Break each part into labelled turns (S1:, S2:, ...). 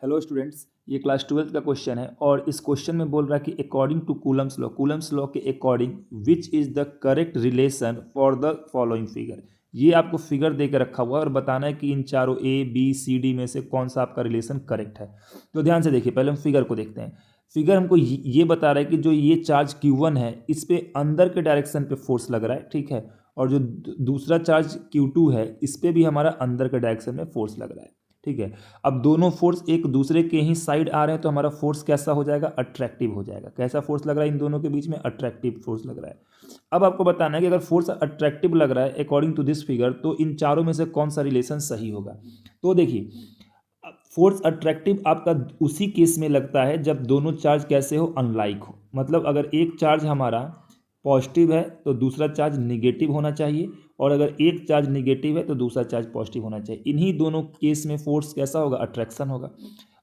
S1: Hello students, ये class 12th का question है और इस क्वेश्चन में बोल रहा है कि अकॉर्डिंग टू कूलम्स लॉ के according which is the correct relation for the following figure. ये आपको फिगर दे के रखा हुआ है और बताना है कि इन चारों ए बी सी डी में से कौन सा आपका रिलेशन करेक्ट है। तो ध्यान से देखिए, पहले हम फिगर को देखते हैं। फिगर हमको ये बता रहा है कि जो ये चार्ज Q1 है इस पे अंदर के डायरेक्शन पे फोर्स लग रहा है, ठीक है। और जो दूसरा चार्ज Q2 है इस पे भी हमारा अंदर के डायरेक्शन में फोर्स लग रहा है, ठीक है। अब दोनों फोर्स एक दूसरे के ही साइड आ रहे हैं तो हमारा फोर्स कैसा हो जाएगा? अट्रैक्टिव हो जाएगा। कैसा फोर्स लग रहा है इन दोनों के बीच में? अट्रैक्टिव फोर्स लग रहा है। अब आपको बताना है कि अगर फोर्स अट्रैक्टिव लग रहा है अकॉर्डिंग टू दिस फिगर तो इन चारों में से कौन सा रिलेशन सही होगा। तो देखिए, फोर्स अट्रैक्टिव आपका उसी केस में लगता है जब दोनों चार्ज कैसे हो? अनलाइक हो। मतलब अगर एक चार्ज हमारा पॉजिटिव है तो दूसरा चार्ज निगेटिव होना चाहिए, और अगर एक चार्ज निगेटिव है तो दूसरा चार्ज पॉजिटिव होना चाहिए। इन्हीं दोनों केस में फोर्स कैसा होगा? अट्रैक्शन होगा।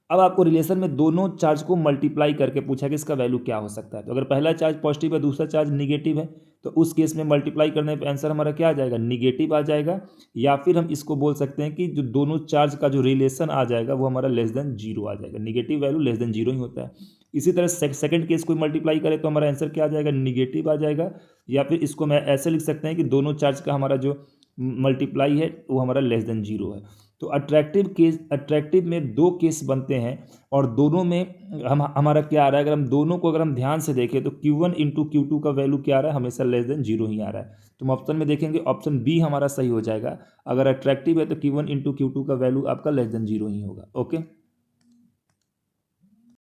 S1: अब आपको रिलेशन में दोनों चार्ज को मल्टीप्लाई करके पूछा कि इसका वैल्यू क्या हो सकता है। तो अगर पहला चार्ज पॉजिटिव है दूसरा चार्ज निगेटिव है तो उस केस में मल्टीप्लाई करने पर आंसर हमारा क्या आ जाएगा? निगेटिव आ जाएगा। या फिर हम इसको बोल सकते हैं कि जो दोनों चार्ज का जो रिलेशन आ जाएगा वो हमारा लेस देन जीरो आ जाएगा। Negative value less than zero ही होता है। इसी तरह सेकंड केस को मल्टीप्लाई करें तो हमारा आंसर क्या आ जाएगा? निगेटिव आ जाएगा। या फिर इसको मैं ऐसे लिख सकते हैं कि दोनों चार्ज का हमारा जो मल्टीप्लाई है वो हमारा लेस देन जीरो है। तो अट्रैक्टिव में दो केस बनते हैं और दोनों में हमारा क्या आ रहा है? अगर हम दोनों को अगर हम ध्यान से देखें तो Q1 इंटू Q2 का वैल्यू क्या आ रहा है? हमेशा लेस देन जीरो ही आ रहा है। तो हम ऑप्शन में देखेंगे, ऑप्शन बी हमारा सही हो जाएगा। अगर अट्रैक्टिव है तो Q1 इंटू Q2 का वैल्यू आपका लेस देन जीरो ही होगा। ओके।